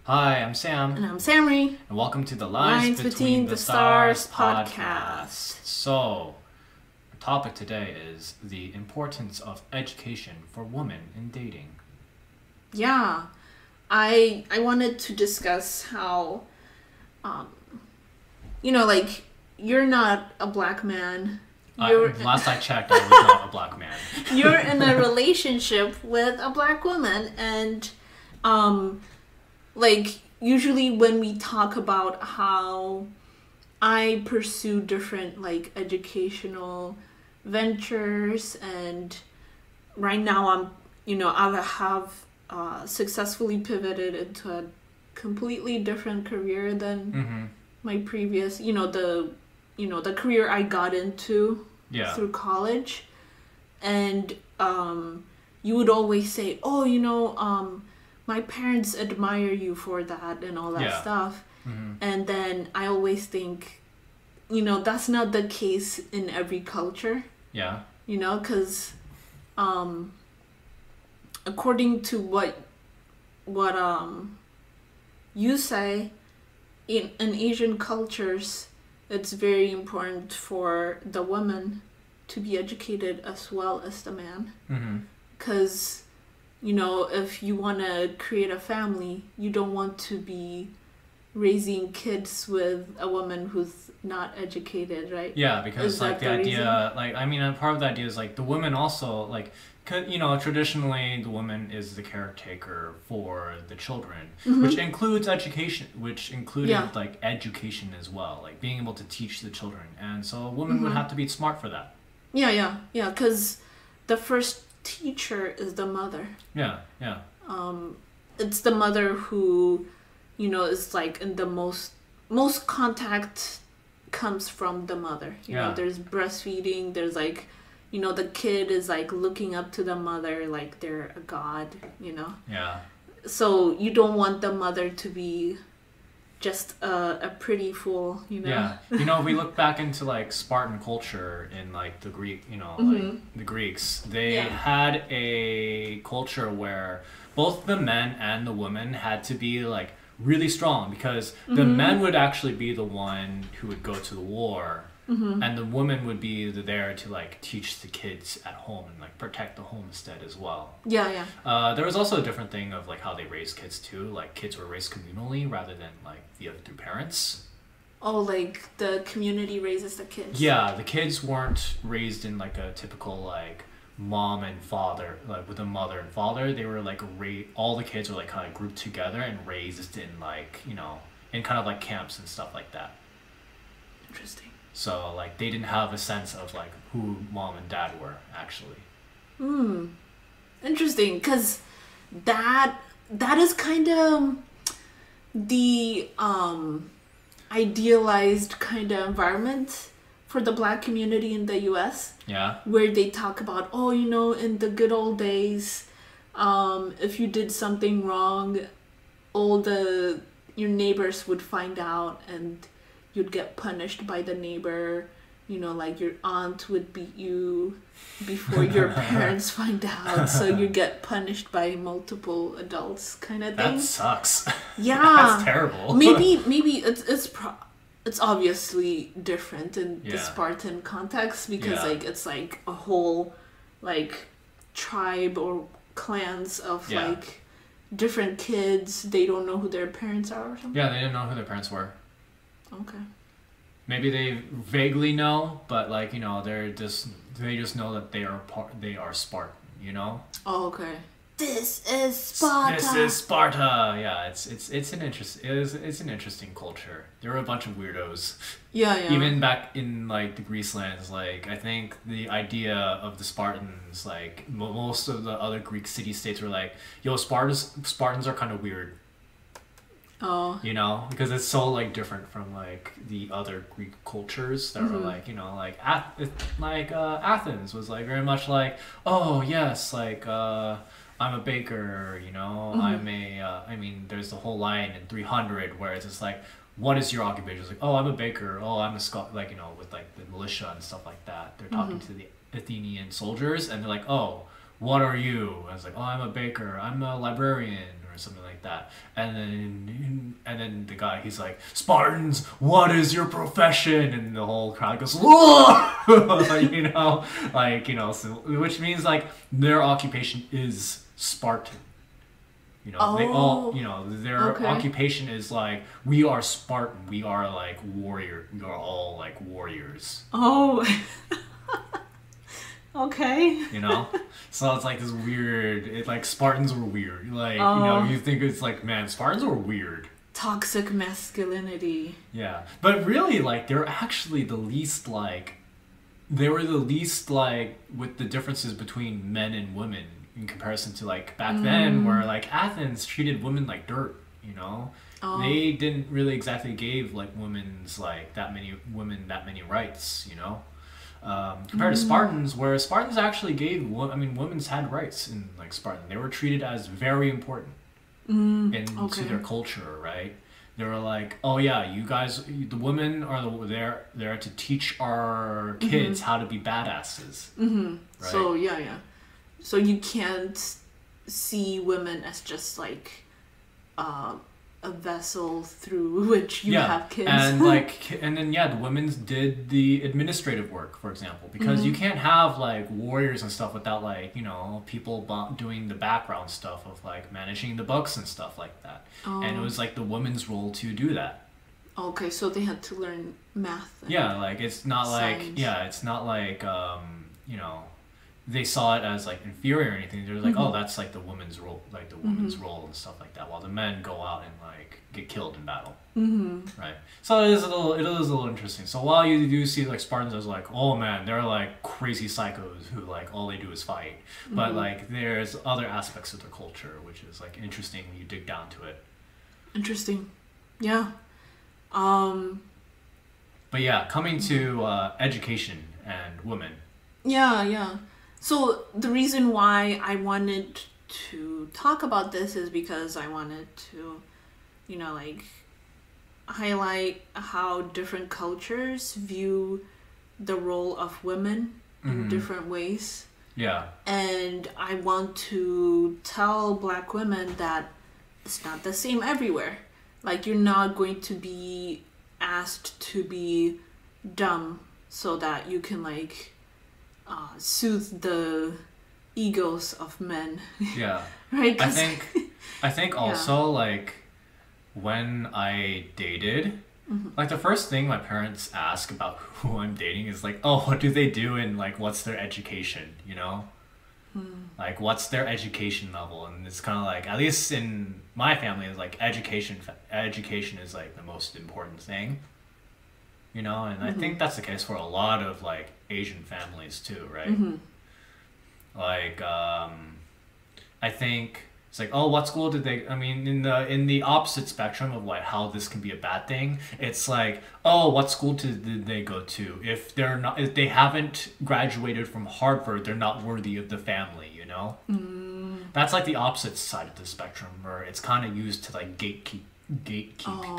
Hi, I'm Sam, And I'm Samri. and welcome to the Lines Between the Stars podcast. So, our topic today is the importance of education for women in dating. Yeah, I wanted to discuss how, um, like you're not a black man. Last I checked, I was not a black man. You're in a relationship with a black woman, and usually when we talk about how I pursue different educational ventures, and right now I have successfully pivoted into a completely different career than Mm-hmm. my previous, the career I got into Yeah. through college. And you would always say, oh, my parents admire you for that and all that Yeah. stuff. Mm-hmm. And then I always think, that's not the case in every culture, Yeah. because according to what you say, in Asian cultures, it's very important for the woman to be educated as well as the man. Mm-hmm. Because, if you want to create a family, you don't want to be raising kids with a woman who's not educated, right? Yeah, because Is like that the the reason? idea, and part of the idea is like the women also traditionally the woman is the caretaker for the children, which includes education, which included Yeah. like education as well, like being able to teach the children, and so a woman would have to be smart for that. Yeah. Because the first teacher is the mother. Yeah, yeah, It's the mother who, is like in the most contact comes from the mother. Yeah. There's breastfeeding. There's the kid is like looking up to the mother like they're a god. yeah, So you don't want the mother to be just a pretty fool. yeah. If we look back into like Spartan culture in like the Greek, like the Greeks, they Yeah. had a culture where both the men and the women had to be like really strong, because the men would actually be the one who would go to the war, and the woman would be there to like teach the kids at home and like protect the homestead as well. Yeah. There was also a different thing of like how they raised kids too. Like kids were raised communally rather than like through parents. Oh, like the community raises the kids. Yeah, the kids weren't raised in like a typical like mom and father, like with a mother and father. They were like all the kids were like kind of grouped together and raised in like in kind of like camps and stuff like that. Interesting. So like they didn't have a sense of like who mom and dad were actually. Interesting, because that is kind of the idealized kind of environment for the black community in the US, Yeah. where they talk about, oh, in the good old days, if you did something wrong, your neighbors would find out and you'd get punished by the neighbor. Like your aunt would beat you before your parents find out, so you get punished by multiple adults, kind of thing. That sucks. Yeah, That's terrible. maybe it's obviously different in the Yeah. Spartan context, because Yeah. like it's like a whole like tribe or clans of Yeah. like different kids. They don't know who their parents are or something. Yeah, they didn't know who their parents were. Okay. Maybe they vaguely know, but like they just know that they are Spartan. Oh, okay. This is Sparta. This is Sparta. Yeah, it's an interesting culture. There were a bunch of weirdos. Yeah. Even back in like the Greece lands, like I think the idea of the Spartans, like most of the other Greek city states were like, yo, Spartans are kind of weird. Oh. Because it's so like different from like the other Greek cultures that were like Athens was like very much like, oh yes, like I'm a baker, there's the whole line in 300 where it's just like, what is your occupation? It's like, oh, I'm a baker. Oh, I'm a with like the militia and stuff like that. They're talking to the Athenian soldiers, and they're like, oh, what are you? I was like, oh, I'm a baker. I'm a librarian or something like like that. And then the guy, he's like, Spartans, what is your profession? And the whole crowd goes, whoa! You know, like, you know, so, which means like their occupation is Spartan. You know, they all, you know, their occupation is like, we are Spartan, we are like warrior, we are all like warriors. Oh. Okay. You know? So it's like this weird, like Spartans were weird. Like, you know, you think it's like, man, Spartans were weird. Toxic masculinity. Yeah. But really, like, they're actually the least, like, they were the least, like, with the differences between men and women in comparison to, like, back then, where, like, Athens treated women like dirt, you know? They didn't really exactly give, like, women's, like, that many rights, you know? Compared to Spartans, where Spartans actually gave, women's had rights in like Spartan. They were treated as very important into their culture, right? They were like, oh yeah, you guys, the women are there to teach our kids how to be badasses. Right? So yeah. So you can't see women as just like a vessel through which you have kids. And like, and then the women did the administrative work, for example, because you can't have like warriors and stuff without like, you know, people doing the background stuff of like managing the books and stuff like that. And it was like the women's role to do that. Okay, so they had to learn math. Yeah, like it's not science. like it's not like you know, they saw it as like inferior or anything. They're like, oh, that's like the woman's role, like the woman's role and stuff like that. While the men go out and like get killed in battle, right? So it is a little interesting. So while you do see like Spartans as like, oh man, they're like crazy psychos who like all they do is fight, but like there's other aspects of their culture which is like interesting when you dig down to it. Interesting, yeah. But yeah, coming to education and women. Yeah. So the reason why I wanted to talk about this is because I wanted to, you know, like highlight how different cultures view the role of women in different ways. Yeah. And I want to tell Black women that it's not the same everywhere. Like, you're not going to be asked to be dumb so that you can like soothe the egos of men. Yeah. Right? I think also like when I dated, like the first thing my parents ask about who I'm dating is like, oh, what do they do and like what's their education, you know? Like what's their education level? And it's kind of like, at least in my family, is like education is like the most important thing, you know? And I think that's the case for a lot of like Asian families too, right? Like I think it's like, oh, what school did they, I mean, in the opposite spectrum of like how this can be a bad thing, it's like, oh, what school did they go to? If they haven't graduated from Harvard, they're not worthy of the family, you know? That's like the opposite side of the spectrum, where it's kind of used to like gatekeep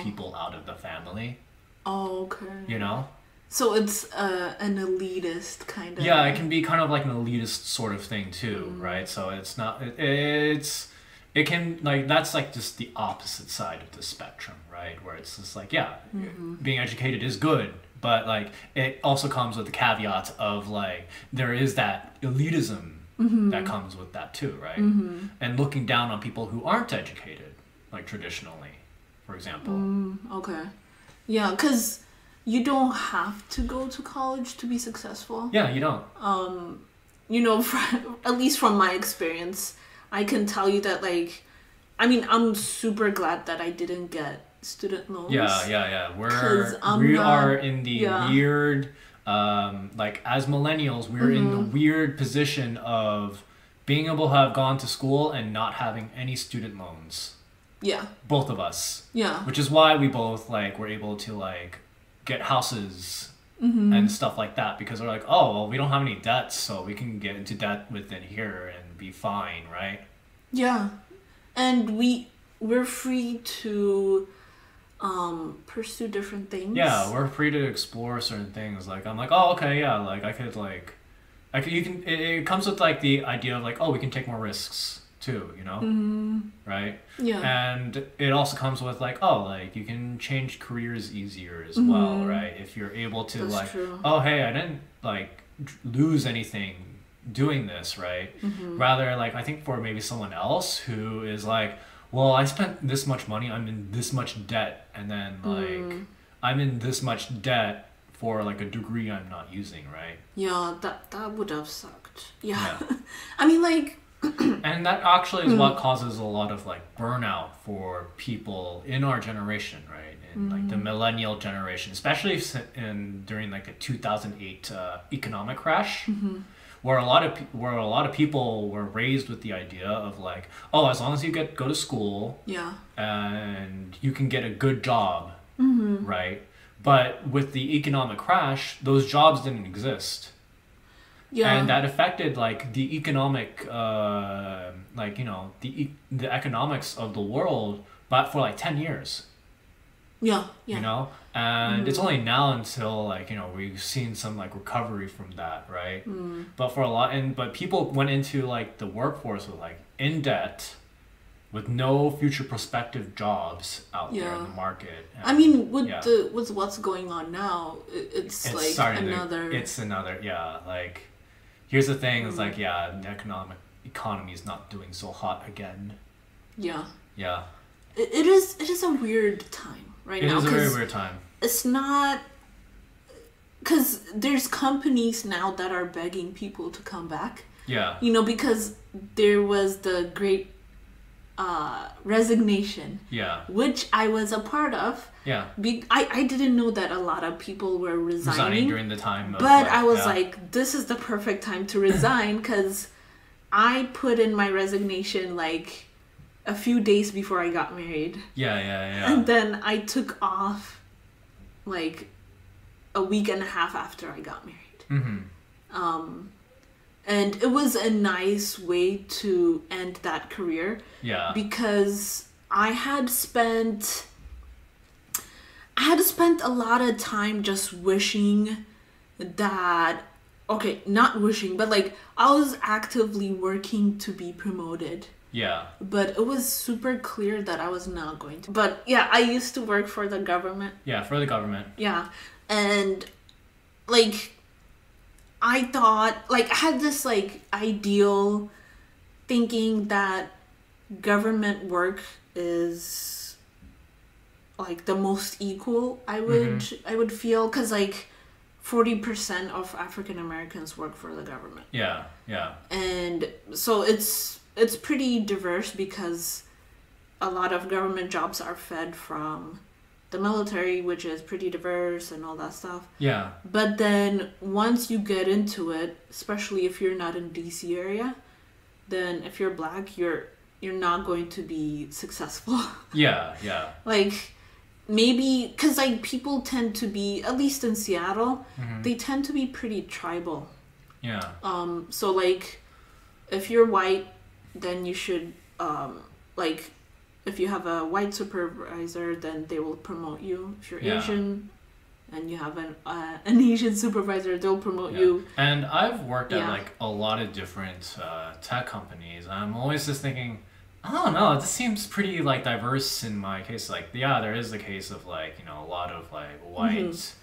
people out of the family. Oh, okay. You know? So it's an elitist kind of... Yeah, it can be kind of like an elitist sort of thing too, right? So it's not... It can, like, that's like just the opposite side of the spectrum, right? Where it's just like, yeah, being educated is good, but like it also comes with the caveat of like, there is that elitism that comes with that too, right? And looking down on people who aren't educated, like traditionally, for example. Okay. Yeah, because you don't have to go to college to be successful. Yeah, you don't. You know, at least from my experience, I can tell you that, like, I mean, I'm super glad that I didn't get student loans. Yeah. We are in the weird, like, as millennials, we're in the weird position of being able to have gone to school and not having any student loans. Yeah. Both of us. Yeah. Which is why we both, like, were able to, like, get houses and stuff like that, because we're like, oh, well, we don't have any debts, so we can get into debt within here and be fine, right? Yeah. And we're free to pursue different things. Yeah, we're free to explore certain things. Like, I'm like, oh, okay, yeah, like, it comes with, like, the idea of, like, oh, we can take more risks. too, you know? Right? Yeah. And it also comes with like, oh, like you can change careers easier as well, right? If you're able to That's like, true. oh, hey, I didn't like lose anything doing this, right? Rather, like, I think for maybe someone else who is like, well, I spent this much money, I'm in this much debt, and then like I'm in this much debt for like a degree I'm not using, right? Yeah, that would have sucked. Yeah. Yeah. I mean, like, And that actually is what causes a lot of like burnout for people in our generation, right? In like the millennial generation, especially during like the 2008 economic crash, where a lot of people were raised with the idea of like, oh, as long as you go to school, yeah. and you can get a good job, right? But with the economic crash, those jobs didn't exist. Yeah. And that affected like the economic, like, you know, the economics of the world, but for like 10 years, Yeah. Yeah. you know? And it's only now until like, you know, we've seen some like recovery from that, right? But for a lot, but people went into like the workforce with like in debt, with no future prospective jobs out there in the market. And, I mean, with yeah. with what's going on now, it's like another. It's another, yeah, like, here's the thing, it's like, yeah, the economy is not doing so hot again. Yeah. Yeah. It is a weird time right now. It is a very weird time. It's not, because there's companies now that are begging people to come back. Yeah. You know, because there was the great resignation. Yeah. Which I was a part of. Yeah. I didn't know that a lot of people were resigning During the time of, but I was like, this is the perfect time to resign, because I put in my resignation like a few days before I got married. Yeah. And then I took off like a week and a half after I got married. And it was a nice way to end that career. Yeah. Because I had spent a lot of time just wishing that, okay, not wishing, but like I was actively working to be promoted. Yeah. But it was super clear that I was not going to. But yeah, I used to work for the government. Yeah, for the government. Yeah. And like, I thought, like, I had this like ideal thinking that government work is like the most equal I would feel, because like 40% of African Americans work for the government. Yeah. And so it's pretty diverse, because a lot of government jobs are fed from the military, which is pretty diverse and all that stuff. Yeah. But then once you get into it, especially if you're not in DC area, then if you're black, you're not going to be successful. Yeah. Like, maybe because like people tend to be, at least in Seattle, they tend to be pretty tribal. Yeah. So like, if you're white, then you should like, if you have a white supervisor, then they will promote you. If you're Asian and you have an Asian supervisor, they'll promote you. And I've worked at like a lot of different tech companies. I'm always just thinking, I don't know, this seems pretty like diverse in my case. Like, yeah, there is the case of like, you know, a lot of like white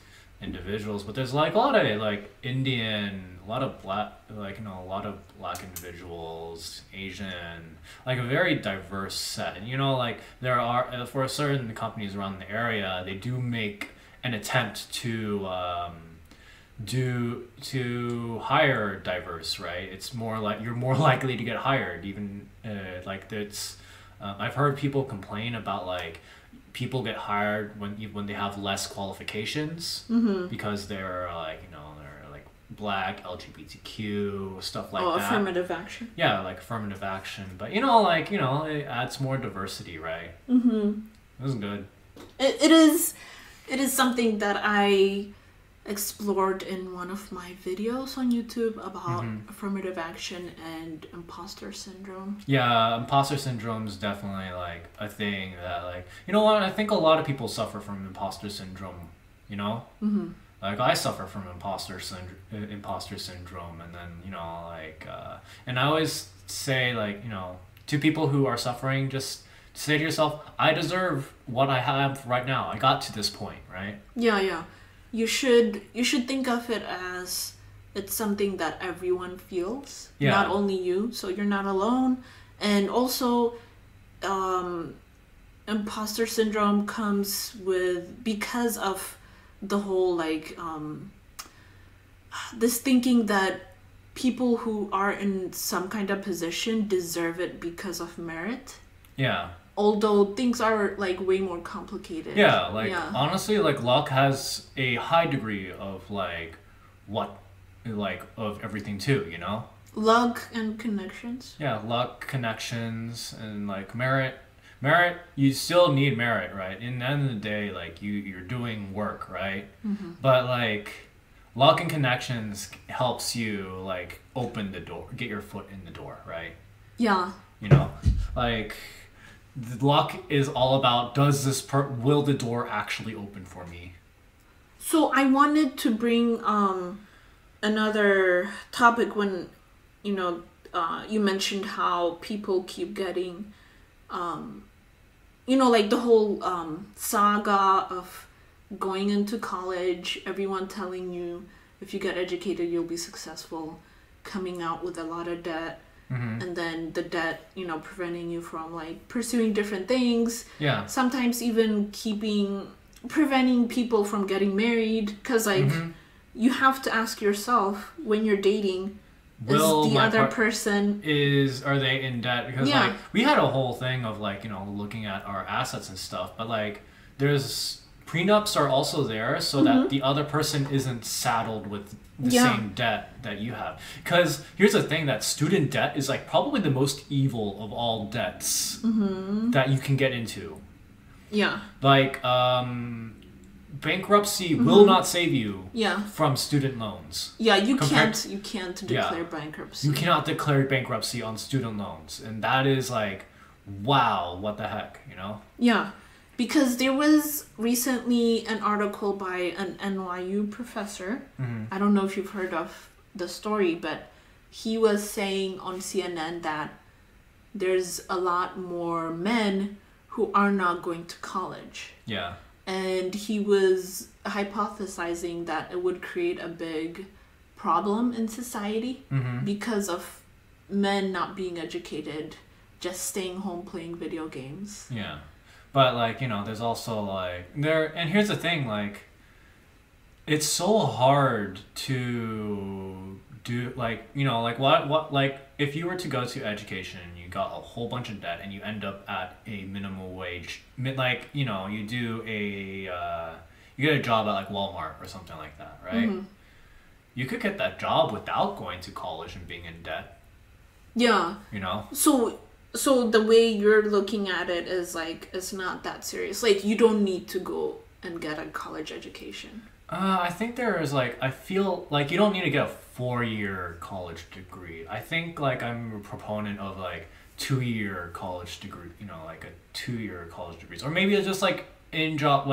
individuals, but there's like a lot of like Indian, a lot of black, like, you know, a lot of black individuals, Asian, like a very diverse set. And, you know, like there are, for certain companies around the area, they do make an attempt to hire diverse, right? It's more like you're more likely to get hired, even like that's I've heard people complain about like people get hired when they have less qualifications because they're like, you know, they're like black, LGBTQ, stuff like that. Affirmative action. Yeah, like affirmative action, but you know, like, you know, it adds more diversity, right? It was good. It is something that I explored in one of my videos on YouTube about affirmative action and imposter syndrome. Yeah, imposter syndrome is definitely like a thing that, like, you know what, I think a lot of people suffer from imposter syndrome, you know? Like, I suffer from imposter syndrome, and then, you know, like, and I always say, like, you know, to people who are suffering, just say to yourself, I deserve what I have right now. I got to this point, right? Yeah, yeah. You should think of it as it's something that everyone feels, Yeah. not only you, so you're not alone. And also, imposter syndrome comes with because of the whole like this thinking that people who are in some kind of position deserve it because of merit. Yeah. Although things are like way more complicated. Yeah, like honestly, like luck has a high degree of like of everything too, you know? Luck and connections. Yeah, luck, connections, and like merit. Merit, you still need merit, right? In the end of the day, like you're doing work, right? Mm-hmm. But like luck and connections helps you like open the door, get your foot in the door, right? Yeah. You know, like the luck is all about will the door actually open for me? So I wanted to bring another topic when you mentioned how people keep getting like the whole saga of going into college, everyone telling you if you get educated you'll be successful, coming out with a lot of debt. Mm-hmm. And then the debt, preventing you from like pursuing different things. Yeah. Sometimes even preventing people from getting married, because like Mm-hmm. you have to ask yourself when you're dating, Will is the my other person are they in debt? Because Yeah. like we had a whole thing of like looking at our assets and stuff, but like there's prenups are also there so that the other person isn't saddled with the Yeah. same debt that you have. Because here's the thing, that student debt is like probably the most evil of all debts that you can get into. Yeah. Like bankruptcy will not save you Yeah. from student loans. Yeah, you Compared- can't declare bankruptcy. You cannot declare bankruptcy on student loans, and that is like, wow, what the heck, you know? Yeah. Because there was recently an article by an NYU professor. I don't know if you've heard of the story, but he was saying on CNN that there's a lot more men who are not going to college. Yeah. And he was hypothesizing that it would create a big problem in society because of men not being educated, just staying home playing video games. Yeah. But like, there's also like and here's the thing, like it's so hard to do like, like what like if you were to go to education and you got a whole bunch of debt and you end up at a minimum wage, like, you do you get a job at like Walmart or something like that, right? You could get that job without going to college and being in debt. Yeah. So the way you're looking at it is like it's not that serious. Like you don't need to go and get a college education. I think there is like, I feel like you don't need to get a 4-year college degree. I think like I'm a proponent of like 2-year college degree, like a 2-year college degrees, or maybe it's just like in job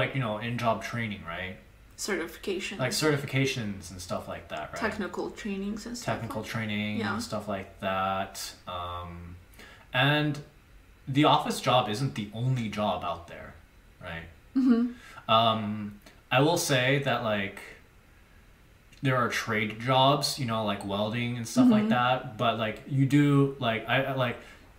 training, right? Certification. Like certifications and stuff like that, right? Technical trainings and stuff. Technical training Yeah. and stuff like that. And the office job isn't the only job out there, right? I will say that like there are trade jobs, like welding and stuff like that, but like you do like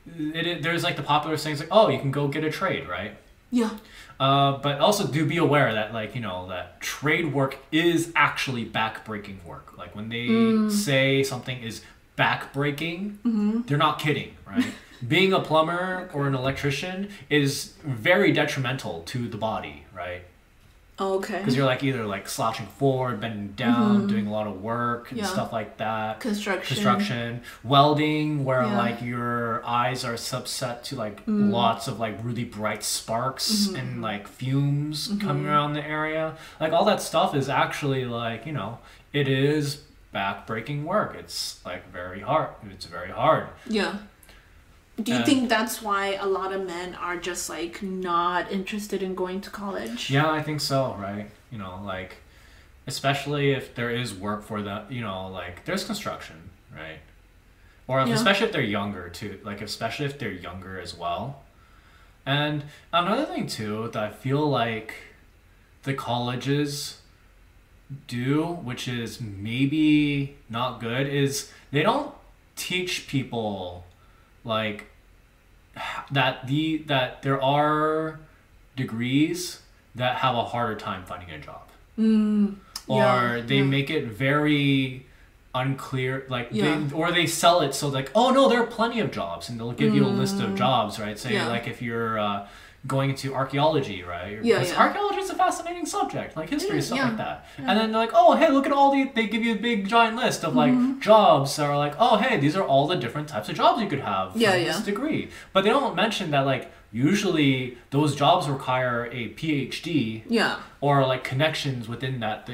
there's like the popular sayings like, oh, you can go get a trade, right? Yeah. But also do be aware that like, that trade work is actually backbreaking work. Like when they say something is backbreaking, they're not kidding, right? Being a plumber or an electrician is very detrimental to the body, right? Oh, okay. Because you're like either like slouching forward, bending down, doing a lot of work and stuff like that. Construction, welding, where like your eyes are subset to like lots of like really bright sparks and like fumes coming around the area. Like all that stuff is actually like, it is back-breaking work. It's like very hard. It's very hard. Yeah. Do you think that's why a lot of men are just like not interested in going to college? Yeah, I think so, right? Like especially if there is work for the, like there's construction, right? or Yeah. especially if they're younger too. Like especially if they're younger as well. And another thing too that I feel like the colleges do, which is maybe not good, is they don't teach people like that there are degrees that have a harder time finding a job. Or they make it very unclear, like they sell it so like, oh no, there are plenty of jobs, and they'll give you a list of jobs, right? Say like if you're going into archaeology, right? Because archaeology is a fascinating subject, like history, stuff like that. And then they're like, oh hey, look at all they give you a big giant list of like jobs that are like, oh hey, these are all the different types of jobs you could have from this degree. But they don't mention that like usually those jobs require a PhD or like connections within that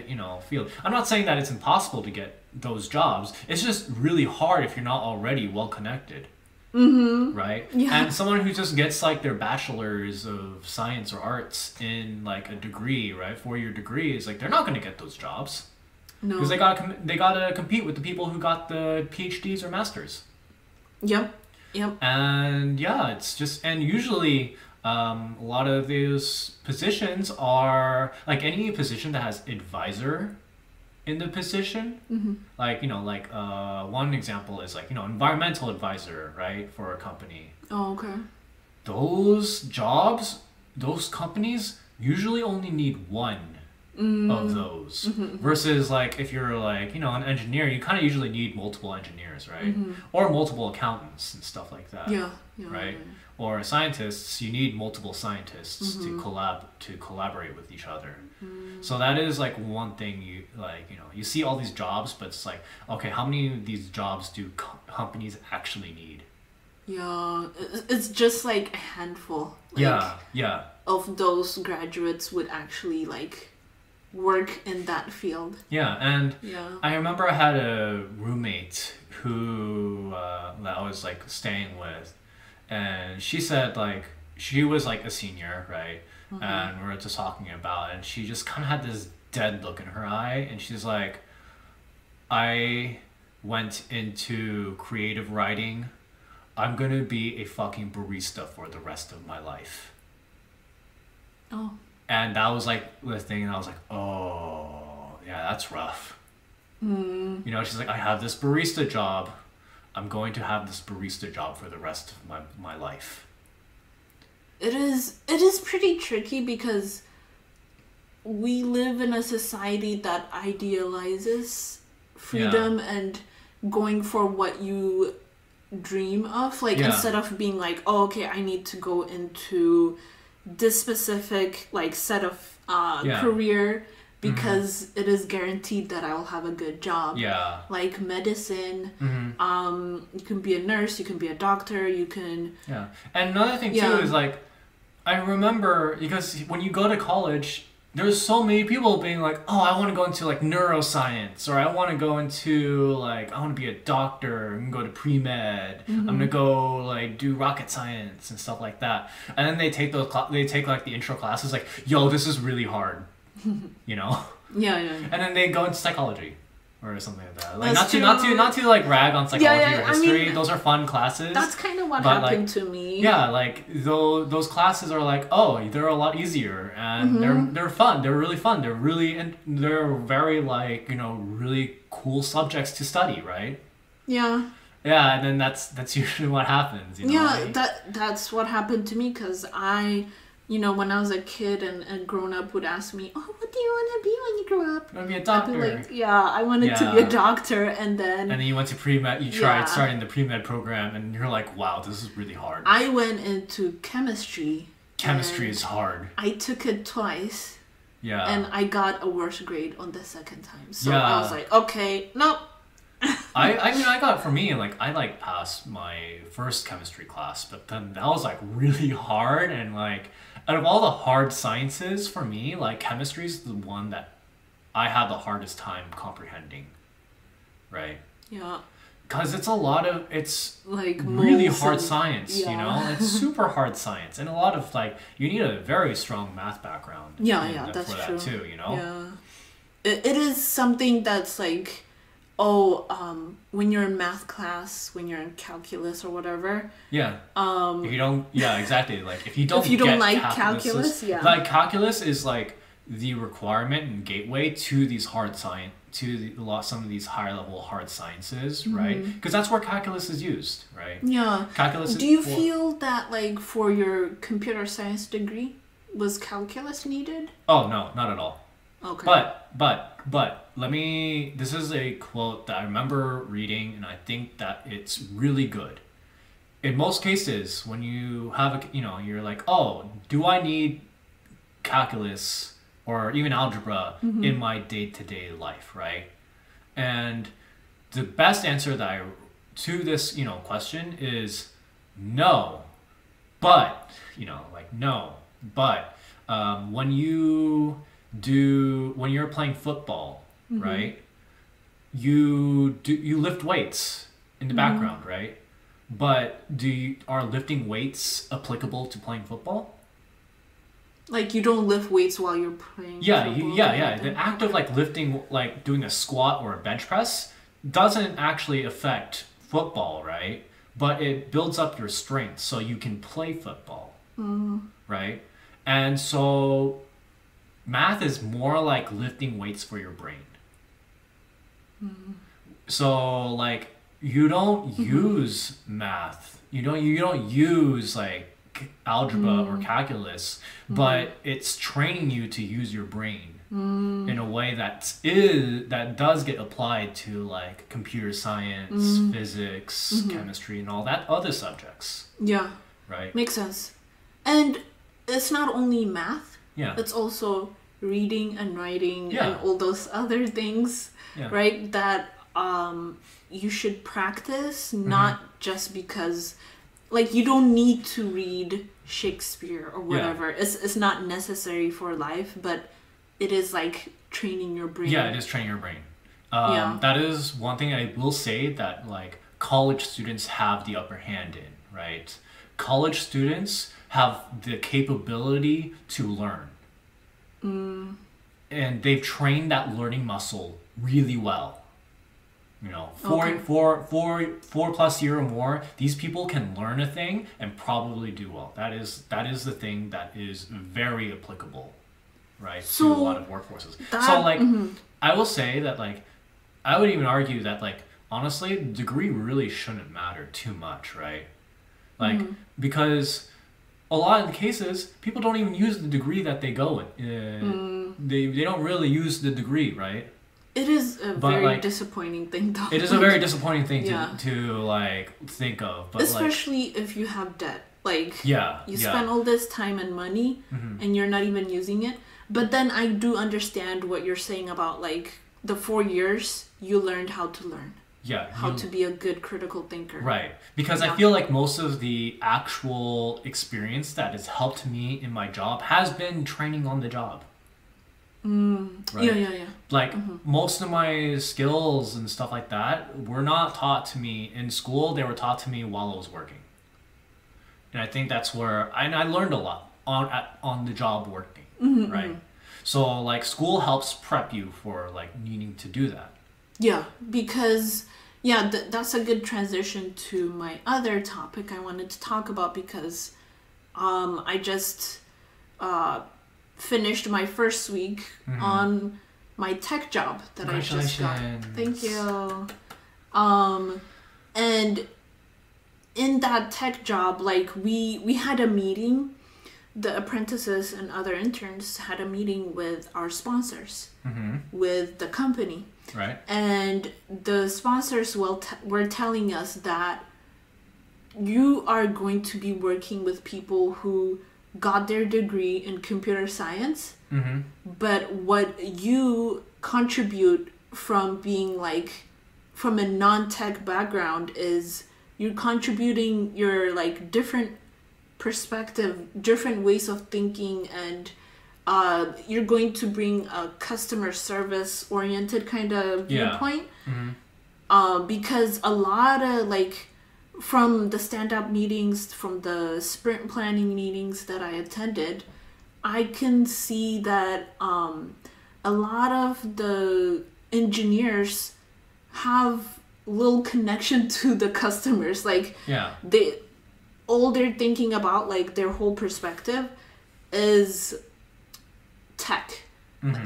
field. I'm not saying that it's impossible to get those jobs. It's just really hard if you're not already well connected. Right? And someone who just gets like their bachelor's of science or arts in like a degree, right, 4-year degree, is like they're not going to get those jobs. No. Because they gotta compete with the people who got the PhDs or masters. Yep. And it's just, and usually a lot of those positions are like any position that has advisor in the position. Like one example is like environmental advisor, right, for a company. Oh, okay. Those jobs, those companies usually only need one of those, versus like if you're like an engineer, you kind of usually need multiple engineers, right? Or multiple accountants and stuff like that. Right. Or scientists, you need multiple scientists to collaborate with each other. So that is like one thing you see all these jobs, but it's like, okay, how many of these jobs do companies actually need? It's just like a handful. Of those graduates would actually like work in that field. And I remember I had a roommate who that I was like staying with, and she said like she was like a senior, right? And we were just talking about it, and she just kind of had this dead look in her eye, and she's like, I went into creative writing. I'm gonna be a fucking barista for the rest of my life. Oh. And that was like the thing, and I was like, oh, yeah, that's rough. She's like, I have this barista job. I'm going to have this barista job for the rest of my life. It is pretty tricky because we live in a society that idealizes freedom and going for what you dream of. Like instead of being like, oh, okay, I need to go into this specific like set of career because it is guaranteed that I'll have a good job. Like medicine, you can be a nurse, you can be a doctor, you can and another thing too is like, I remember, because when you go to college, there's so many people being like, oh, I want to go into like neuroscience, or I want to go into like, I want to be a doctor, I'm going to go to pre-med, I'm going to go like do rocket science and stuff like that. And then they take like the intro classes like, yo, this is really hard, And then they go into psychology or something like that. Like not to like rag on psychology or history. Those are fun classes. That's kind of what happened to me. Yeah, like those classes are like, oh, they're a lot easier, and they're fun. They're really fun. They're very like really cool subjects to study, right? Yeah. Yeah, and then that's usually what happens. Right? That's what happened to me, because I. When I was a kid and grown up would ask me, oh, what do you want to be when you grow up? I want to be a doctor. I'd be like, I wanted to be a doctor, and then you went to pre-med, you tried starting the pre-med program, and you're like, wow, this is really hard. I went into chemistry. Chemistry is hard. I took it twice. Yeah. And I got a worse grade on the second time. So I was like, okay, nope. I got, for me, like, I like passed my first chemistry class, but then that was like really hard, and like, out of all the hard sciences for me, like chemistry is the one that I had the hardest time comprehending, right? Yeah. Because it's like really hard science, It's super hard science, and a lot of like, you need a very strong math background. That's for true. That too, Yeah. It is something that's like when you're in math class, when you're in calculus or whatever. Yeah. If you don't, yeah, exactly. Like if you don't like calculus, yeah. Like calculus is like the requirement and gateway to these hard science, some of these higher level hard sciences, right? Because that's where calculus is used, right? Yeah. Calculus. Do you feel that like for your computer science degree, was calculus needed? Oh no, not at all. Okay. But this is a quote that I remember reading, and I think that it's really good. In most cases, when you have you're like, oh, do I need calculus or even algebra in my day-to-day life, right? And the best answer to this, question is no. But, no. But when you're playing football, right? You lift weights in the background, right? But are lifting weights applicable to playing football? Like you don't lift weights while you're playing. Football. The act of like lifting, like doing a squat or a bench press, doesn't actually affect football, right? But it builds up your strength so you can play football, right? And so math is more like lifting weights for your brain. So like you don't use math. You don't use like algebra or calculus, but it's training you to use your brain in a way that does get applied to like computer science, physics, chemistry, and all that other subjects. Yeah. Right. Makes sense. And it's not only math. Yeah. It's also reading and writing Yeah. and all those other things, Yeah. right? That you should practice, not just because, like, you don't need to read Shakespeare or whatever. Yeah. It's not necessary for life, but it is like training your brain. Yeah, it is training your brain. Yeah. That is one thing I will say that like college students have the upper hand in, right? College students have the capability to learn. And they've trained that learning muscle really well. Four plus year or more, these people can learn a thing and probably do well. That is the thing that is very applicable, right, to a lot of workforces. I will say that like, I would even argue that like, honestly, the degree really shouldn't matter too much, right? Like, because a lot of the cases, people don't even use the degree that they go in. They don't really use the degree, right? It is a very disappointing thing, though. It is a very disappointing thing to like think of, but especially if you have debt. Like, you spend spend all this time and money, and you're not even using it. But then I do understand what you're saying about like the 4 years you learned how to learn. Yeah. How to be a good critical thinker. Right. Because I feel like most of the actual experience that has helped me in my job has been training on the job. Right? Yeah. Like most of my skills and stuff like that were not taught to me in school. They were taught to me while I was working. And I think that's where I learned a lot on the job working, right? So like school helps prep you for like needing to do that. Yeah, because that's a good transition to my other topic I wanted to talk about, because I just finished my first week on my tech job that I just got. Thank you. And in that tech job, like we had a meeting. The apprentices and other interns had a meeting with our sponsors, with the company. Right. And the sponsors were telling us that you are going to be working with people who got their degree in computer science, but what you contribute from being like from a non-tech background is you're contributing your like different perspective, different ways of thinking, and you're going to bring a customer service oriented kind of viewpoint. Because a lot of like from the stand-up meetings, from the sprint planning meetings that I attended, I can see that a lot of the engineers have little connection to the customers. Like Yeah. they're thinking about, like, their whole perspective is tech,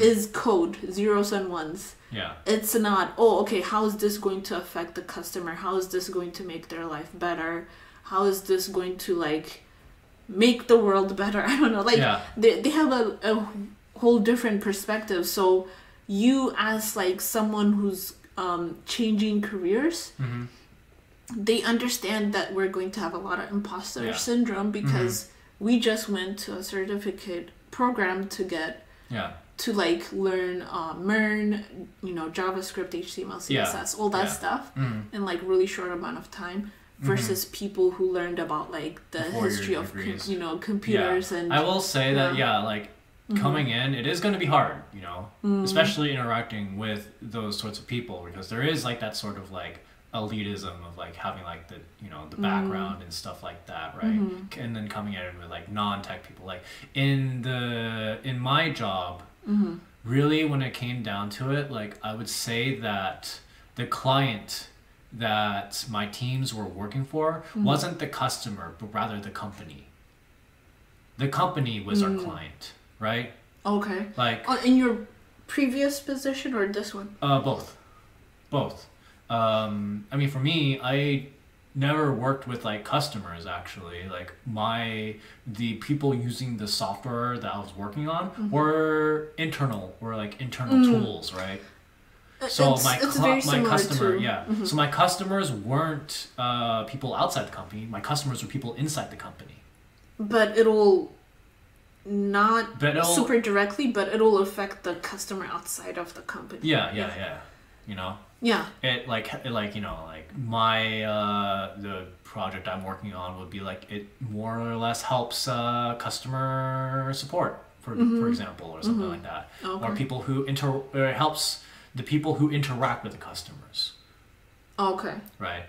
is code, zeros and ones. Yeah. It's not, oh, okay, how is this going to affect the customer? How is this going to make their life better? How is this going to, like, make the world better? I don't know. Like, they have a whole different perspective. So you, as, like, someone who's changing careers, they understand that we're going to have a lot of imposter syndrome because we just went to a certificate program to get to, like, learn you know, JavaScript, HTML, CSS, all that stuff in, like, really short amount of time, versus people who learned about, like, the history of you know, computers. And I will say that like coming in, it is going to be hard, you know, especially interacting with those sorts of people, because there is, like, that sort of, like, elitism of, like, having, like, the, you know, the background and stuff like that, right? And then coming in with, like, non-tech people, like in my job, really, when it came down to it, like, I would say that the client that my teams were working for wasn't the customer, but rather the company. The company was our client, right? Okay. Like, in your previous position or this one? Both. I mean, for me, I never worked with, like, customers, actually. Like, the people using the software that I was working on were internal tools, right? So my customer, so my customers weren't people outside the company. My customers were people inside the company. But it'll super directly, but it'll affect the customer outside of the company. Yeah. You know. Yeah. It like you know, like my the project I'm working on would be like, it more or less helps customer support, for example, or something like that, or people who helps the people who interact with the customers. Okay. Right.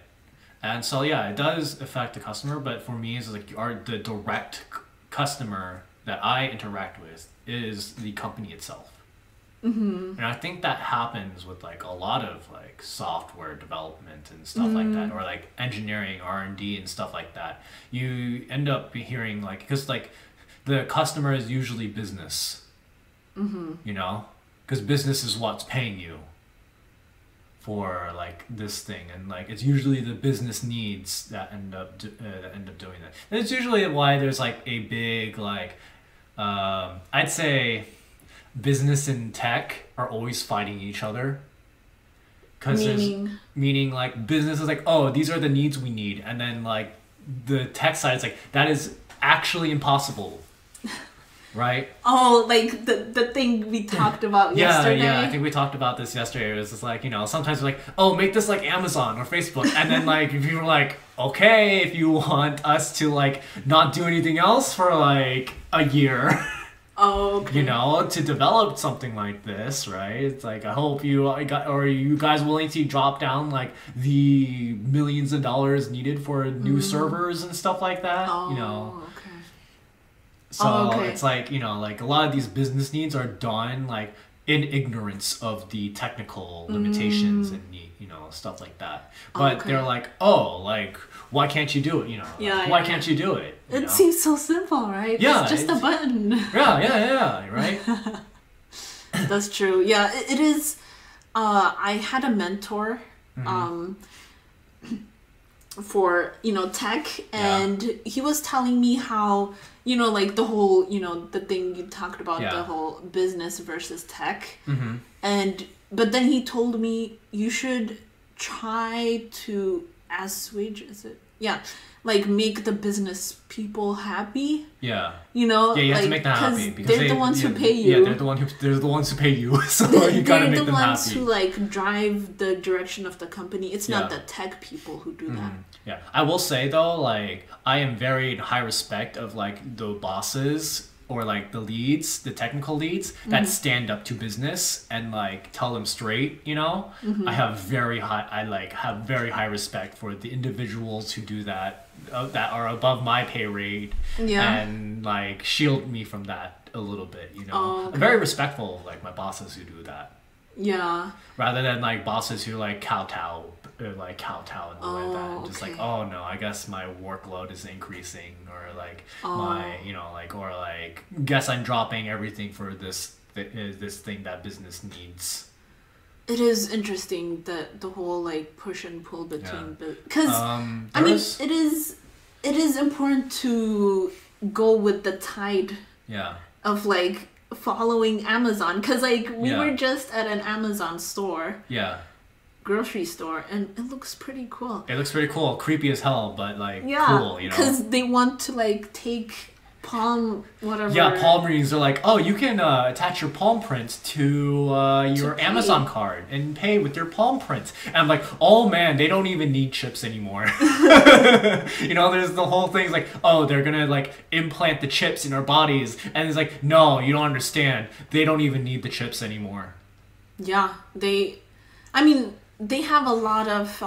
And so it does affect the customer, but for me, it's like the direct customer that I interact with is the company itself. And I think that happens with, like, a lot of, like, software development and stuff like that, or, like, engineering, R&D and stuff like that. You end up hearing, like, because, like, the customer is usually business, you know, because business is what's paying you for, like, this thing, and, like, it's usually the business needs that end up doing that. And it's usually why there's, like, a big, like, I'd say business and tech are always fighting each other. Meaning, like, business is like, oh, these are the needs we need, and then, like, the tech side is like, that is actually impossible. Right? Oh, like the thing we talked about yesterday. Yeah, I think we talked about this yesterday. It was just like, you know, sometimes we're like, oh, make this like Amazon or Facebook. And then, like, if you were like, okay, if you want us to, like, not do anything else for, like, a year, you know, to develop something like this, right? It's like, I hope you guys willing to drop down, like, the millions of dollars needed for new servers and stuff like that, you know. So it's like, you know, like, a lot of these business needs are done, like, in ignorance of the technical limitations and, you know, stuff like that. But they're like, oh, like, why can't you do it? You know, why can't you do it? It seems so simple, right? Yeah, it's just a button. Yeah, right? That's true. Yeah, it is. I had a mentor for, you know, tech, and he was telling me how, you know, like, the whole, you know, the thing you talked about, the whole business versus tech, but then he told me you should try to assuage, like, make the business people happy. Yeah. You know, you have like, to make them happy because they're the ones who pay you. Yeah, they're the ones who pay you. So you gotta make them happy. They're the ones who, like, drive the direction of the company. It's not the tech people who do that. Yeah, I will say though, like, I am very in high respect of, like, the bosses or, like, the leads, the technical leads that stand up to business and, like, tell them straight, you know. I have very high respect for the individuals who do that are above my pay rate and, like, shield me from that a little bit, you know. I'm very respectful of, like, my bosses who do that. Yeah. Rather than like bosses who like kowtow and do like that. And just okay. like, oh no, I guess my workload is increasing, or like my, like, or like, guess I'm dropping everything for this thing that business needs. It is interesting that the whole like push and pull between, because I mean it is important to go with the tide. Yeah. Of like following Amazon, because like we were just at an Amazon store. Yeah. Grocery store, and it looks pretty cool. It looks pretty cool, creepy as hell, but like cool, you know. Because they want to like take palm whatever. Yeah, palm readings are like, oh, you can attach your palm prints to your Amazon card and pay with your palm prints. And I'm like, oh man, they don't even need chips anymore. You know, there's the whole thing like, oh, they're gonna like implant the chips in our bodies, and it's like, no, you don't understand. They don't even need the chips anymore. Yeah, they have a lot of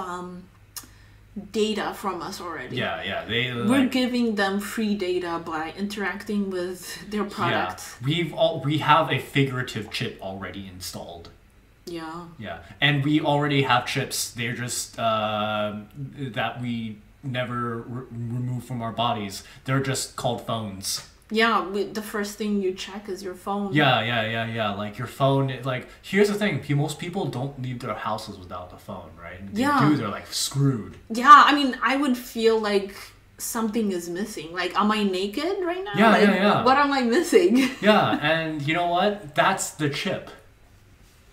data from us already. Yeah, we're giving them free data by interacting with their products. Yeah, we have a figurative chip already installed. Yeah. Yeah, and we already have chips. They're just that we never remove from our bodies. They're just called phones. Yeah, the first thing you check is your phone. Yeah. Like your phone. Like, here's the thing: most people don't leave their houses without the phone, right? And they do, they're like screwed. Yeah, I mean, I would feel like something is missing. Like, am I naked right now? Yeah. What am I missing? Yeah, and you know what? That's the chip.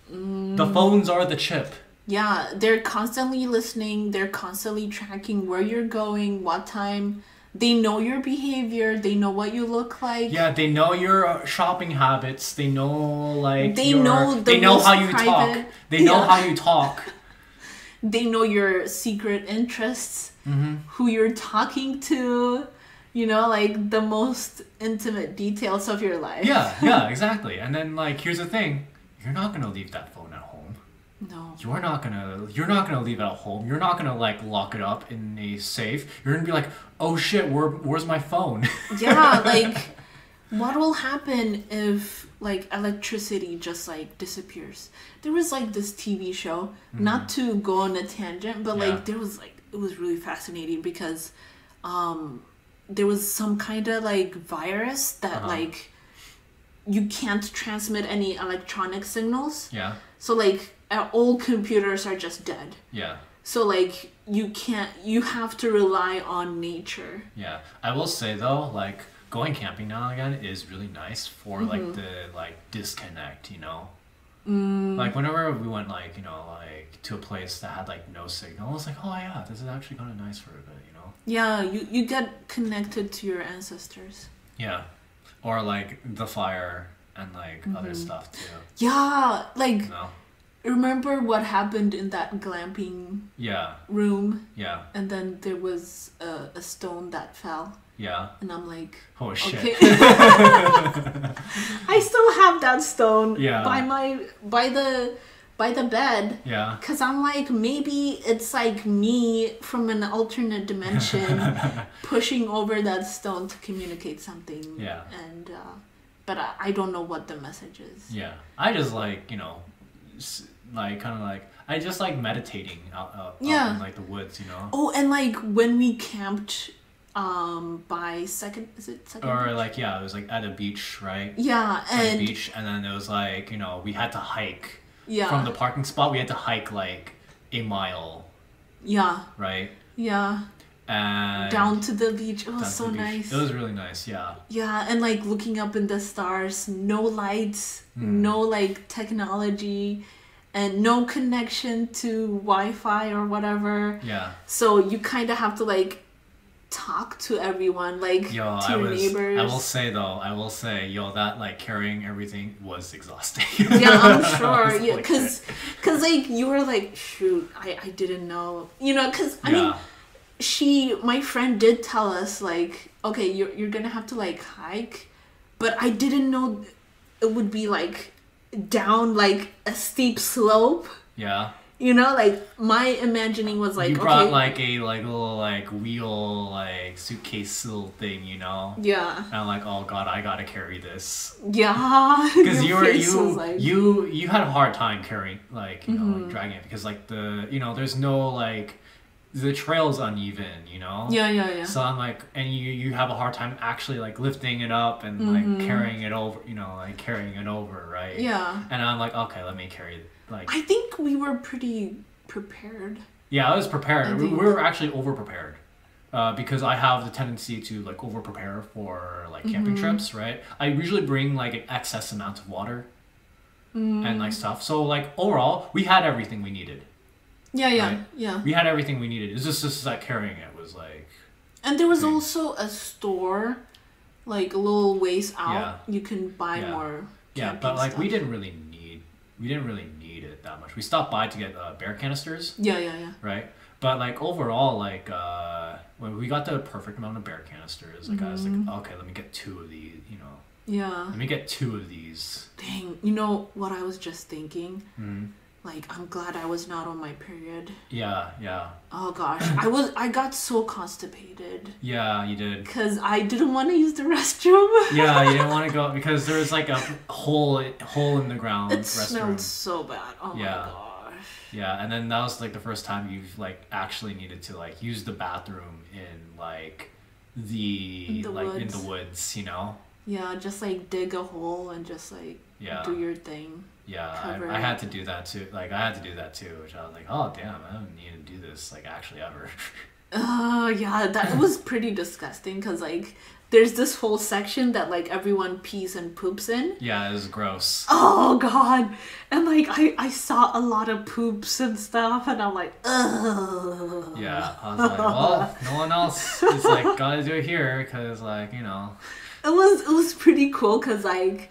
The phones are the chip. Yeah, they're constantly listening. They're constantly tracking where you're going, what time. They know your behavior. They know what you look like. Yeah, they know your shopping habits. They know like they know how you talk. They know how you talk. They know your secret interests. Mm-hmm. Who you're talking to. You know, like the most intimate details of your life. Yeah, exactly. And then like, here's the thing: you're not gonna leave that phone at home. No. You're not gonna leave it at home. You're not gonna like lock it up in a safe. You're gonna be like, oh shit, where's my phone? Yeah, like what will happen if like electricity just like disappears? There was like this TV show, not to go on a tangent, but like it was really fascinating because there was some kind of like virus that like you can't transmit any electronic signals. Yeah. So like all computers are just dead. Yeah. So like you have to rely on nature. Yeah. I will say though, like going camping now and again is really nice for like the like disconnect, you know? Like whenever we went like, you know, like to a place that had like no signal, it's like, oh yeah, this is actually kind of nice for a bit, you know? Yeah, you get connected to your ancestors. Yeah. Or like the fire and like other stuff too. Yeah, like you know? Remember what happened in that glamping room? Yeah. And then there was a stone that fell. Yeah. And I'm like, oh shit. Okay. I still have that stone by the bed. Yeah. Cause I'm like, maybe it's like me from an alternate dimension pushing over that stone to communicate something. Yeah. And but I don't know what the message is. Yeah. I just like, you know, like kind of like I just like meditating out in like the woods, you know. Oh, and like when we camped by second or beach? like it was like at a beach, right? Yeah, and at a beach, and then it was like, you know, we had to hike from the parking spot. We had to hike like a mile. Yeah. Right. Yeah. And down to the beach. It was so nice. It was really nice. Yeah. Yeah, and like looking up in the stars, no lights, no like technology, and no connection to Wi-Fi or whatever. Yeah. So you kind of have to like talk to everyone, like to your neighbors. I will say, that like carrying everything was exhausting. Yeah, I'm sure. Yeah, because like you were like, shoot, I didn't know, you know, because I mean, my friend did tell us like, okay, you're gonna have to like hike, but I didn't know it would be like down like a steep slope. Yeah. You know, like my imagining was like, you brought okay, like a like little like wheel like suitcase little thing, you know. yeah, And I'm like, oh god, I gotta carry this. yeah. Because Your face was like, you had a hard time carrying like you know Mm-hmm. like dragging it because like the you know there's no like the trail's uneven, you know. yeah. So I'm like, and you have a hard time actually like lifting it up and like carrying it over, you know, like carrying it over, right? Yeah. And I'm like, okay, let me carry it. Like, I think we were pretty prepared. yeah, I was prepared. I We think- were actually over prepared. Because I have the tendency to like over prepare for like camping trips, right? I usually bring like an excess amount of water and like stuff. So like overall, we had everything we needed. Yeah, Right. yeah. We had everything we needed. It's just like carrying it was like And there was thing. also a store, like a little ways out. Yeah. You can buy Yeah. more. yeah, camping but like stuff. we didn't really need it that much. We stopped by to get bear canisters, Yeah. right? But like overall, like when we got the perfect amount of bear canisters, like I was like, okay, let me get 2 of these, you know. Yeah. Let me get 2 of these. Dang. You know what I was just thinking? Mm-hmm. Like, I'm glad I was not on my period. Yeah. Oh gosh, I got so constipated Yeah, you did. because I didn't want to use the restroom. Yeah, you didn't want to go because there was like a hole in the ground It restroom. smelled so bad. Oh Yeah. my gosh. Yeah, and then that was like the first time you've like actually needed to like use the bathroom in like In the in woods. the woods, you know? Yeah, just like dig a hole and just like Yeah. do your thing. Yeah, Cover I had it. to do that too. Like I had to do that too, which I was like, oh damn, I don't need to do this like actually ever. Yeah, that was pretty disgusting because like there's this whole section that like everyone pees and poops in. Yeah, it was gross. Oh god. And like I saw a lot of poops and stuff and I'm like, ugh. Yeah, I was like, well, no one else is like gotta do it here because like you know. It was pretty cool because like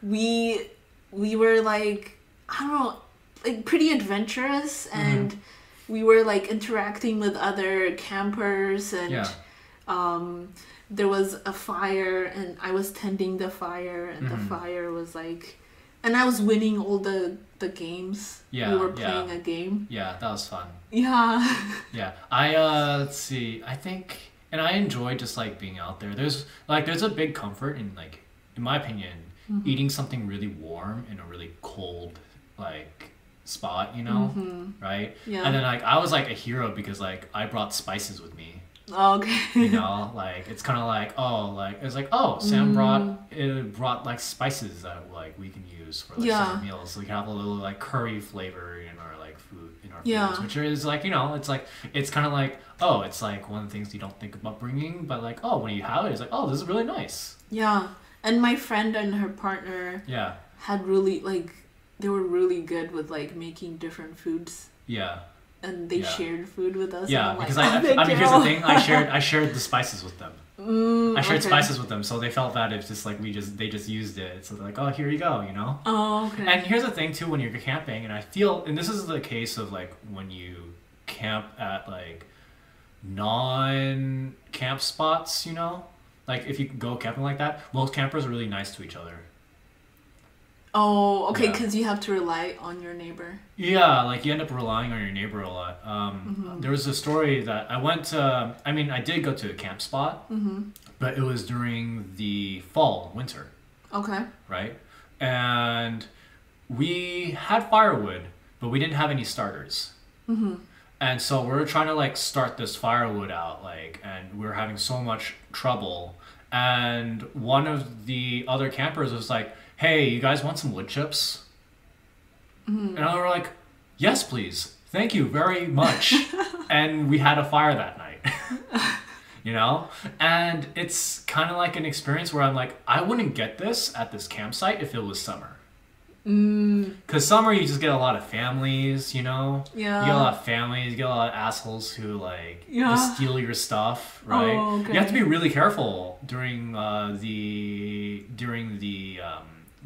we were like, I don't know, like pretty adventurous and we were like interacting with other campers and Yeah. there was a fire and I was tending the fire and the fire was like, and I was winning all the games. Yeah, we were yeah. playing a game. Yeah, that was fun. Yeah. Yeah, I let's see. I think, and I enjoy just like being out there. There's a big comfort in like, in my opinion, eating something really warm in a really cold like spot. You know, right? Yeah. And then like I was like a hero because like I brought spices with me. Okay. You know, like it's kind of like Sam brought like spices that like we can use for like Yeah. summer meals. So we can have a little like curry flavor in our like food in our Yeah. foods, which is like, you know, it's kind of like, oh, it's like one of the things you don't think about bringing, but like, oh, when you have it, it's like, oh, this is really nice. Yeah. And my friend and her partner Yeah, had really like, they were really good with like making different foods yeah, and they Yeah. shared food with us. yeah. and I'm like, Because "Oh, I thank mean, you." here's the thing, I shared the spices with them. I shared okay. spices with them, so they felt that it's just like they just used it. So they're like, oh, here you go, you know. Oh, okay. And here's the thing too, when you're camping, and I feel, and this is the case of like when you camp at like non-camp spots, you know, like if you go camping like that, most campers are really nice to each other. Oh, okay, Yeah. because you have to rely on your neighbor. Yeah, like you end up relying on your neighbor a lot. There was a story that I went to, I mean, I did go to a camp spot, but it was during the fall, winter. Okay. Right? And we had firewood, but we didn't have any starters. And so we were trying to like start this firewood out, like, and we were having so much trouble. And one of the other campers was like, hey, you guys want some wood chips? And I were like, yes, please. Thank you very much. And we had a fire that night. You know? And it's kind of like an experience where I'm like, I wouldn't get this at this campsite if it was summer. Because summer, you just get a lot of families, you know? Yeah. You get a lot of families, you get a lot of assholes who, like, Yeah. just steal your stuff, right? Oh, okay. You have to be really careful during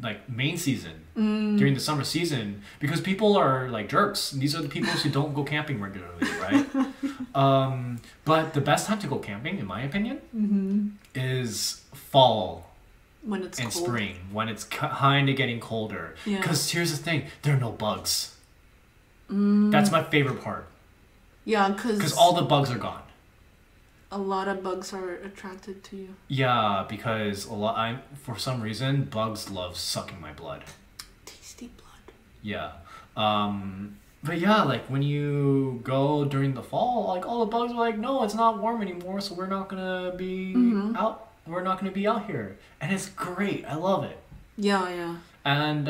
like, main season, during the summer season, because people are, like, jerks. These are the people who don't go camping regularly, right? But the best time to go camping, in my opinion, is fall When it's and cold. spring, when it's kind of getting colder. Yeah. Because here's the thing, there are no bugs. That's my favorite part. Yeah, because all the bugs are gone. A lot of bugs are attracted to you. Yeah, because for some reason bugs love sucking my blood. Tasty blood. Yeah. But yeah, like when you go during the fall, like all the bugs are like, no, it's not warm anymore, so we're not gonna be out. We're not gonna be out here, and it's great. I love it. Yeah, yeah. And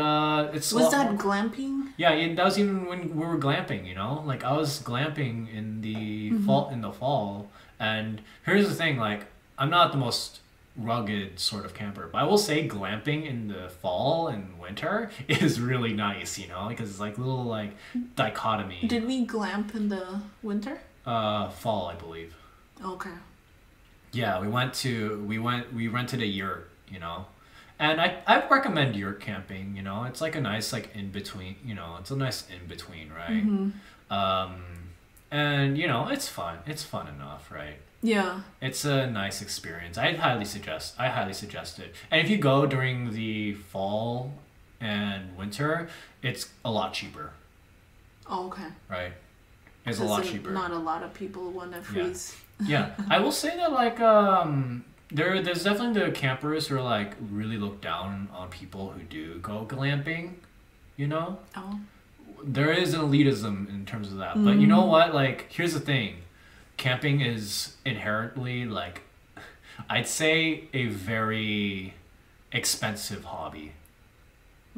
it's was that glamping? Yeah, that was even when we were glamping. You know, like I was glamping in the fall. In the fall, and here's the thing: like I'm not the most rugged sort of camper, but I will say glamping in the fall and winter is really nice. You know, because it's like little like dichotomy. Did we glamp in the winter? Fall, I believe. Okay. Yeah, we rented a yurt. You know. And I recommend yurt camping, you know. It's like a nice like in between, you know. It's a nice in between, right? And you know, it's fun. It's fun enough, right? Yeah. It's a nice experience. I highly suggest it. And if you go during the fall and winter, it's a lot cheaper. Oh, okay. Right? It's a lot cheaper. Not a lot of people want to freeze. Yeah. I will say that like there's definitely the campers who are like really look down on people who do go glamping, you know? Oh. There is an elitism in terms of that. But you know what? Like, here's the thing. Camping is inherently like, I'd say a very expensive hobby.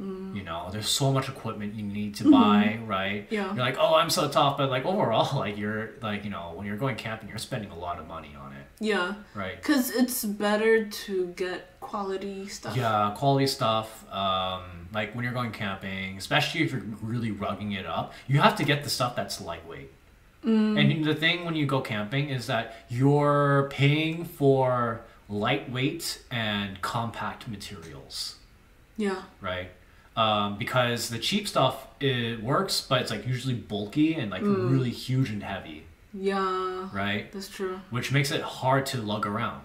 You know, there's so much equipment you need to buy, right? Yeah. You're like, oh, I'm so tough, but like overall, like you're like, you know, when you're going camping, you're spending a lot of money on it. Yeah. Right. Because it's better to get quality stuff. Yeah, quality stuff. Like when you're going camping, especially if you're really rugging it up, you have to get the stuff that's lightweight. And the thing when you go camping is that you're paying for lightweight and compact materials. Yeah. Right. Because the cheap stuff, it works, but it's like usually bulky and like really huge and heavy. Yeah. Right? That's true. Which makes it hard to lug around.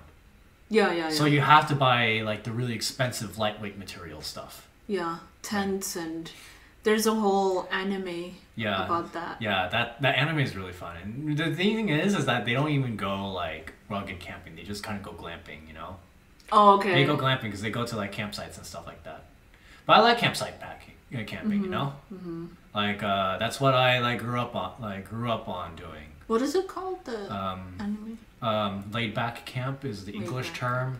Yeah. So you have to buy like the really expensive lightweight material stuff. Yeah. Tents and there's a whole anime about that. Yeah, that anime is really fun. And the thing is that they don't even go like rugged camping. They just kind of go glamping, you know? Oh, okay. They go glamping because they go to like campsites and stuff like that. But I like campsite camping, you know? Like that's what I like grew up on doing. What is it called? The anime? Laid back camp is the English term.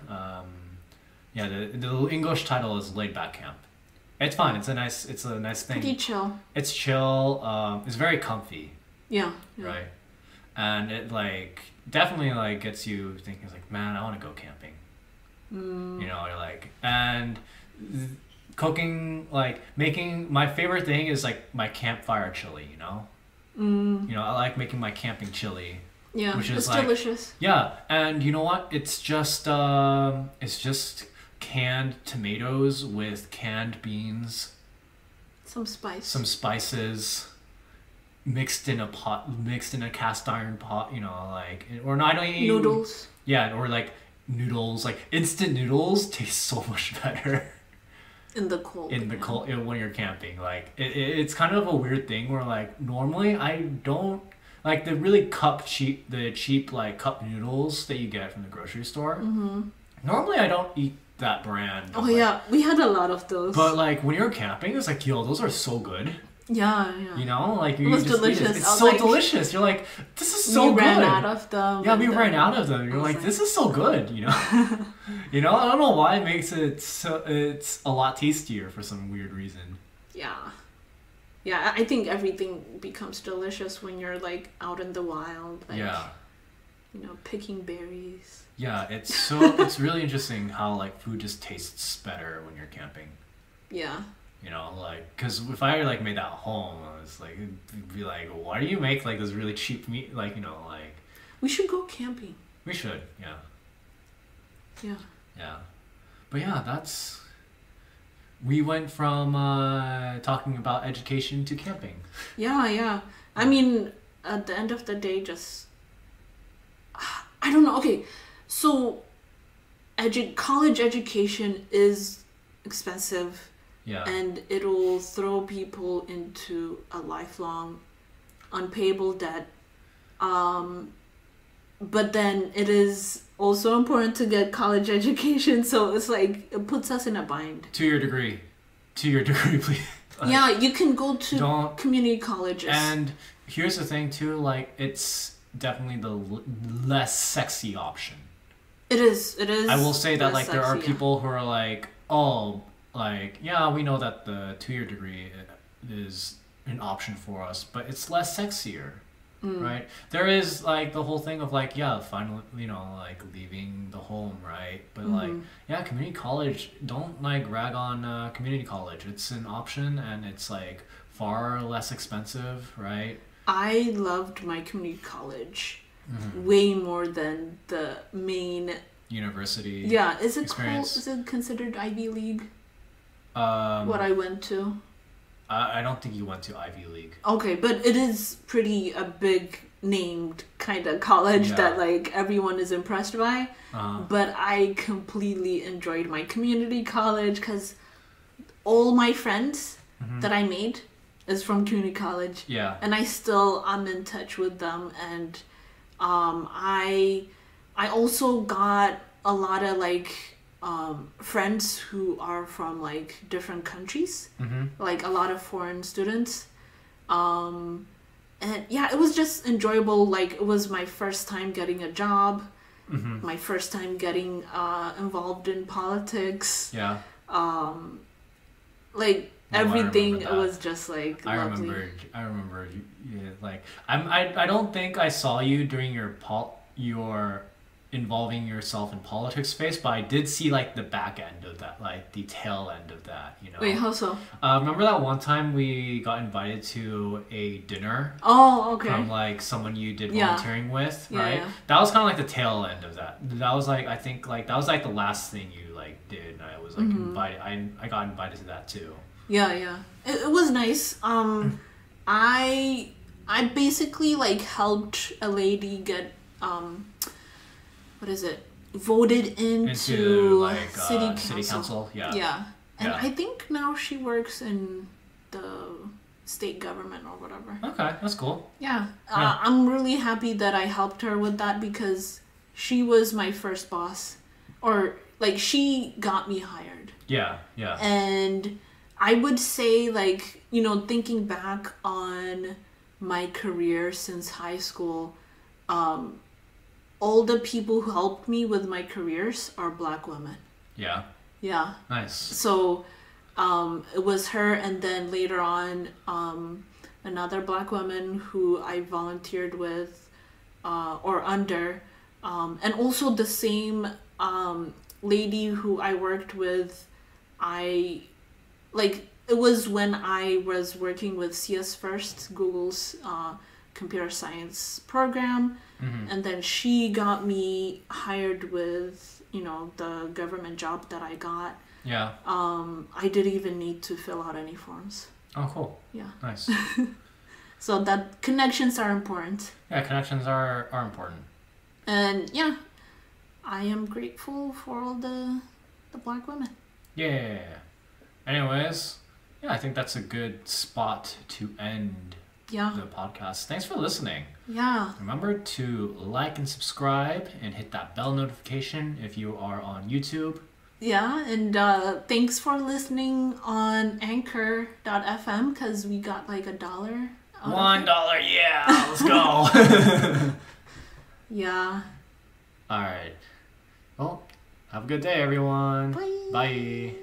Yeah, the English title is laid back camp. It's fun. It's a nice thing. Pretty chill. It's chill. It's very comfy. Yeah. Right. And it like definitely like gets you thinking like, man, I want to go camping. You know, you're like, and cooking, like making, my favorite thing is like my campfire chili, you know? You know, I like making my camping chili. Yeah, which is it's like, delicious. Yeah, and you know what? It's just canned tomatoes with canned beans. Some spices. Mixed in a cast iron pot, you know, like, or not even noodles. Yeah, or like noodles, like instant noodles taste so much better in the cold. When you're camping, like it's kind of a weird thing where like normally I don't like the cheap like cup noodles that you get from the grocery store. Normally I don't eat that brand. Oh yeah, we had a lot of those. But like when you're camping, it's like, yo, those are so good. Yeah. You know, like it was delicious. It's so delicious. You're like, this is so good. We ran out of them. Yeah, we ran out of them. You're like, this is so good. You know, you know. I don't know why it makes it so. It's a lot tastier for some weird reason. Yeah. Yeah, I think everything becomes delicious when you're like out in the wild. Like, yeah. You know, picking berries. Yeah, it's really interesting how like food just tastes better when you're camping. Yeah. You know, like, because if I like made that at home, I was like, it'd be like, why do you make like this really cheap meat? Like, you know, like. We should go camping. We should, yeah. Yeah. Yeah. But yeah, we went from talking about education to camping. Yeah. I mean, at the end of the day, just, I don't know. Okay, so college education is expensive. Yeah. And it'll throw people into a lifelong unpayable debt. But then it is also important to get college education, so it's like it puts us in a bind. To your degree, please. Like, yeah, you can go to community colleges. And here's the thing too, like it's definitely the less sexy option. It is. I will say that like there are people who are like, oh, like yeah, we know that the 2-year degree is an option for us, but it's less sexier. Right? There is like the whole thing of like, yeah, finally, you know, like leaving the home, right? But like, yeah, community college, don't like rag on community college. It's an option and it's like far less expensive, right? I loved my community college way more than the main university. Yeah, is it experience. Is it considered Ivy League? What I went to? I don't think you went to Ivy League. Okay, but it is pretty a big named kind of college that like everyone is impressed by. But I completely enjoyed my community college because all my friends that I made is from community college. Yeah. And I'm in touch with them, and I also got a lot of like friends who are from like different countries, like a lot of foreign students, and yeah, it was just enjoyable. Like it was my first time getting a job, my first time getting involved in politics. Yeah. Like everything, it was just like lovely. I remember you, like I don't think I saw you during your involving yourself in politics phase, but I did see like the back end of that, like the tail end of that, you know. Wait, how so? Remember that one time we got invited to a dinner? Oh, okay. From like someone you did volunteering with, right? Yeah. That was kind of like the tail end of that. That was like, I think like that was like the last thing you like did. I was like invited. I got invited to that too. Yeah. It was nice. I basically like helped a lady get what is it? Voted into like city council. Yeah. Yeah. And I think now she works in the state government or whatever. Okay, that's cool. Yeah. I'm really happy that I helped her with that because she was my first boss. Or like she got me hired. Yeah. And I would say like, you know, thinking back on my career since high school, all the people who helped me with my careers are Black women. Yeah. Yeah. Nice. So it was her, and then later on another Black woman who I volunteered with or under, and also the same lady who I worked with. It was when I was working with CS First, Google's computer science program. And then she got me hired with, you know, the government job that I got. Yeah. I didn't even need to fill out any forms. Oh, cool. Yeah. Nice. So that connections are important. Yeah, connections are important. And yeah, I am grateful for all the Black women. Yeah. Anyways, yeah, I think that's a good spot to end the podcast. Thanks for listening. Yeah. Remember to like and subscribe and hit that bell notification if you are on YouTube. Yeah, and thanks for listening on Anchor.fm because we got like $1. $1, yeah, let's go. Yeah. All right. Well, have a good day, everyone. Bye. Bye.